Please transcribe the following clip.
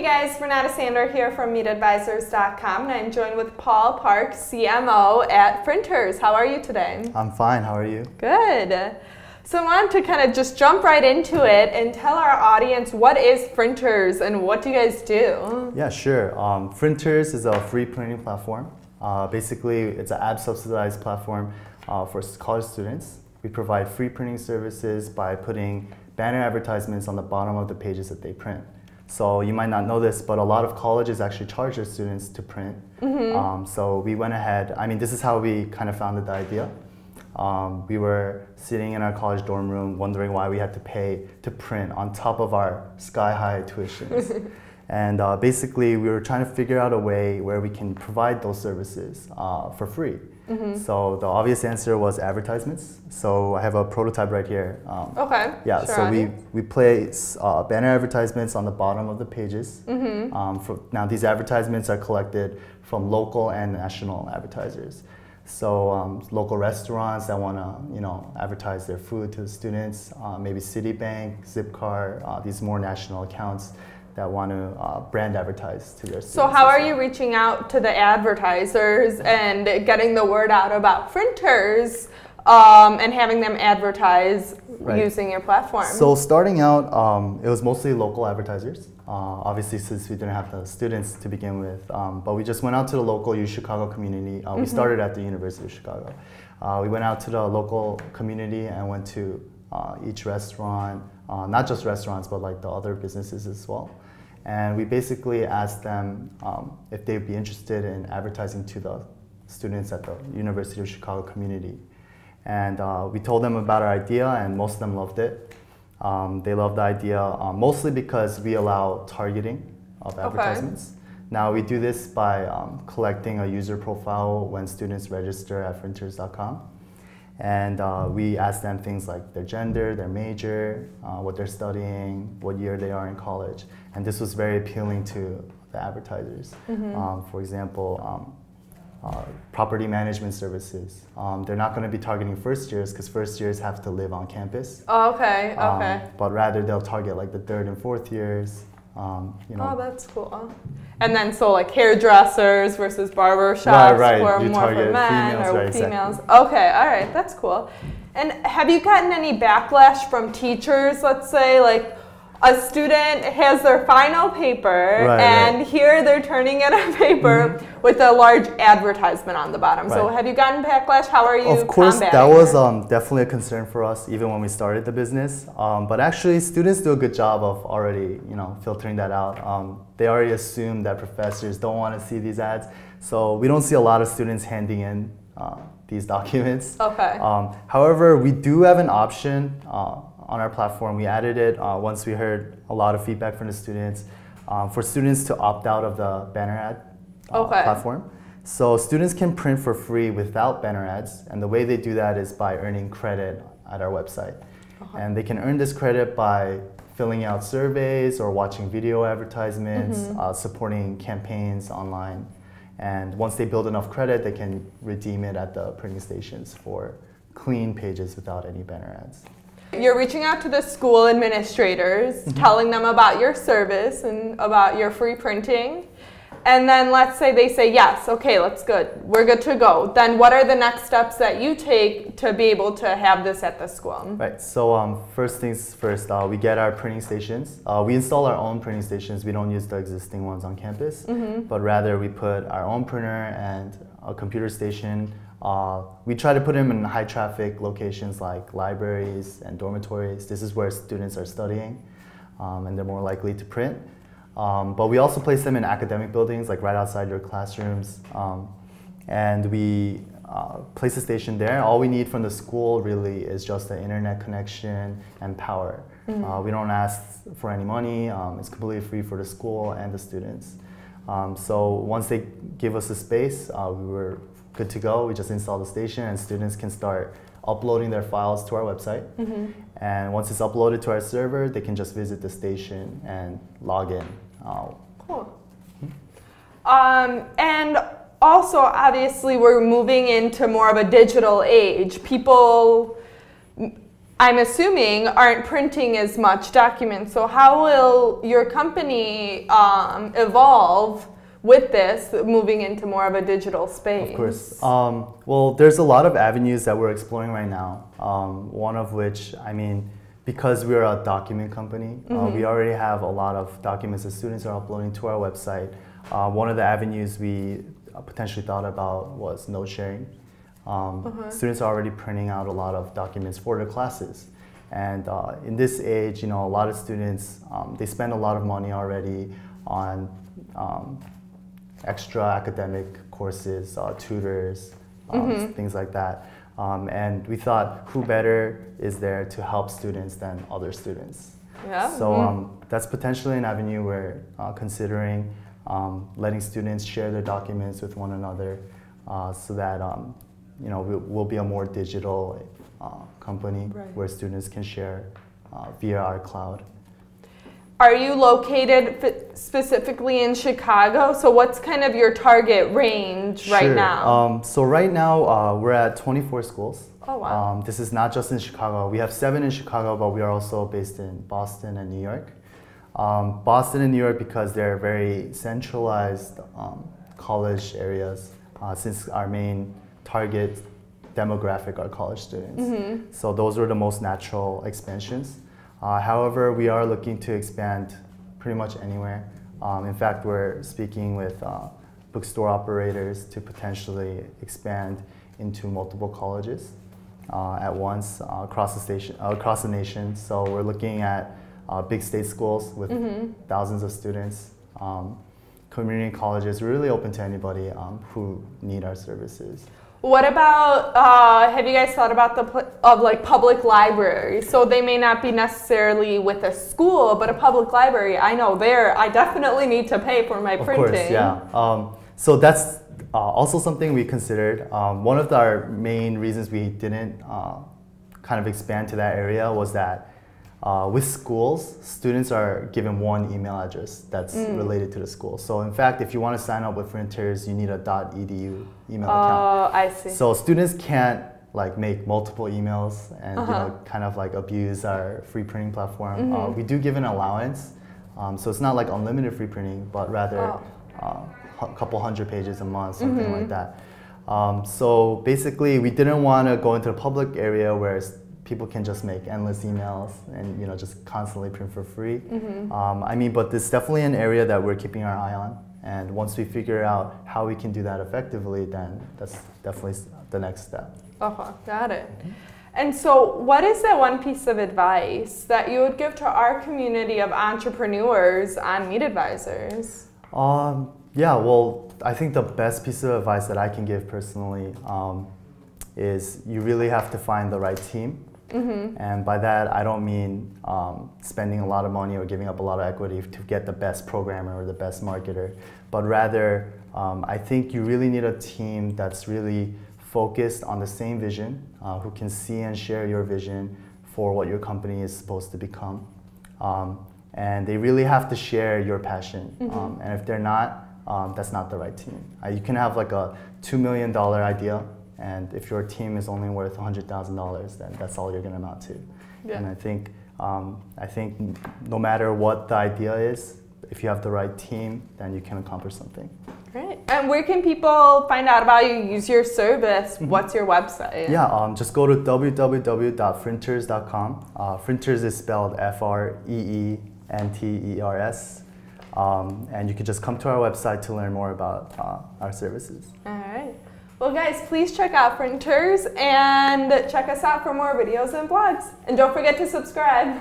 guys, Renata Sander here from MeetAdvisors.com, and I'm joined with Paul Park, CMO at Frinters. How are you today? I'm fine. How are you? Good. So I wanted to kind of just jump right into it and tell our audience, what is Frinters and what do you guys do? Yeah, sure. Frinters is a free printing platform. Basically, it's an ad-subsidized platform for college students. We provide free printing services by putting banner advertisements on the bottom of the pages that they print. So you might not know this, but a lot of colleges actually charge their students to print. So we went ahead, this is how we kind of founded the idea. We were sitting in our college dorm room wondering why we had to pay to print on top of our sky-high tuitions. And basically, we were trying to figure out a way where we can provide those services for free. So the obvious answer was advertisements. So I have a prototype right here. Okay. Yeah. Sure, so we place banner advertisements on the bottom of the pages. Now these advertisements are collected from local and national advertisers. So local restaurants that want to advertise their food to the students, maybe Citibank, Zipcar, these more national accounts that want to brand advertise to their students. So how are you reaching out to the advertisers and getting the word out about Frinters and having them advertise using your platform? So starting out, it was mostly local advertisers. Obviously, since we didn't have the students to begin with, but we just went out to the local UChicago community. We started at the University of Chicago. We went out to the local community and went to each restaurant, not just restaurants, but like the other businesses as well. And we basically asked them if they'd be interested in advertising to the students at the University of Chicago community. And we told them about our idea, and most of them loved it. They loved the idea mostly because we allow targeting of advertisements. Now we do this by collecting a user profile when students register at frinters.com. And we ask them things like their gender, their major, what they're studying, what year they are in college. And this was very appealing to the advertisers. For example, property management services. They're not going to be targeting first years because first years have to live on campus. Oh, okay. But rather they'll target like the third and fourth years. Oh, that's cool. And then so like hairdressers versus barber shops for more for men or females. Exactly. Okay, all right, that's cool. And have you gotten any backlash from teachers? Let's say like a student has their final paper and here they're turning in a paper with a large advertisement on the bottom. So have you gotten backlash? How are you Of course, that was definitely a concern for us even when we started the business. But actually, students do a good job of already filtering that out. They already assume that professors don't want to see these ads. So we don't see a lot of students handing in these documents. However, we do have an option on our platform. We added it once we heard a lot of feedback from the students for students to opt out of the banner ad platform. So students can print for free without banner ads, and the way they do that is by earning credit at our website. And they can earn this credit by filling out surveys or watching video advertisements, supporting campaigns online. And once they build enough credit, they can redeem it at the printing stations for clean pages without any banner ads. You're reaching out to the school administrators, telling them about your service and about your free printing. And then let's say they say, yes, okay, we're good to go. Then what are the next steps that you take to be able to have this at the school? Right, so first things first, we get our printing stations. We install our own printing stations. We don't use the existing ones on campus, but rather we put our own printer and a computer station. We try to put them in high traffic locations like libraries and dormitories. This is where students are studying and they're more likely to print. But we also place them in academic buildings, like right outside your classrooms. And we place a station there. All we need from the school really is just the internet connection and power. We don't ask for any money. It's completely free for the school and the students. So once they give us the space, we were good to go. We just install the station and students can start uploading their files to our website. And once it's uploaded to our server, they can just visit the station and log in. Cool. And also, obviously, we're moving into more of a digital age. People I'm assuming, aren't printing as much documents. So how will your company evolve with this, moving into more of a digital space? Of course. Well, there's a lot of avenues that we're exploring right now. One of which, I mean, because we're a document company, we already have a lot of documents that students are uploading to our website. One of the avenues we potentially thought about was note sharing. Students are already printing out a lot of documents for their classes. And in this age, you know, a lot of students, they spend a lot of money already on extra academic courses, tutors, things like that. And we thought, who better is there to help students than other students? Yeah. So that's potentially an avenue we're considering, letting students share their documents with one another, so that you know, we'll be a more digital company where students can share via our cloud. Are you located specifically in Chicago? So what's kind of your target range right now? So right now we're at 24 schools. Oh, wow. This is not just in Chicago. We have 7 in Chicago, but we are also based in Boston and New York. Boston and New York because they're very centralized college areas, since our main target demographic are college students. So those were the most natural expansions. However, we are looking to expand pretty much anywhere. In fact, we're speaking with bookstore operators to potentially expand into multiple colleges at once across the nation. So we're looking at big state schools with thousands of students, community colleges. We're really open to anybody who need our services. What about, have you guys thought about like public libraries? So they may not be necessarily with a school, but a public library. I know I definitely need to pay for my printing. Of course, yeah. So that's also something we considered. One of our main reasons we didn't kind of expand to that area was that with schools, students are given one email address that's related to the school. So in fact, if you want to sign up with Printers, you need a .edu email account. Oh, I see. So students can't like make multiple emails and you know, kind of like abuse our free printing platform. We do give an allowance, so it's not like unlimited free printing, but rather a couple hundred pages a month, something like that. So basically, we didn't want to go into the public area where people can just make endless emails and you know just constantly print for free. I mean, but it's definitely an area that we're keeping our eye on. And once we figure out how we can do that effectively, then that's definitely the next step. Got it. And so what is that one piece of advice that you would give to our community of entrepreneurs on Meet Advisors? Yeah, well, I think the best piece of advice that I can give personally is you really have to find the right team. And by that, I don't mean spending a lot of money or giving up a lot of equity to get the best programmer or the best marketer, but rather, I think you really need a team that's really focused on the same vision, who can see and share your vision for what your company is supposed to become. And they really have to share your passion. And if they're not, that's not the right team. You can have like a $2 million idea, and if your team is only worth $100,000, then that's all you're going to amount to. And I think no matter what the idea is, if you have the right team, then you can accomplish something. Great. And where can people find out about you, use your service? What's your website? Yeah, just go to www.freenters.com. Freenters is spelled F-R-E-E-N-T-E-R-S. And you can just come to our website to learn more about our services. All right. Well, guys, please check out Printers and check us out for more videos and blogs. And don't forget to subscribe.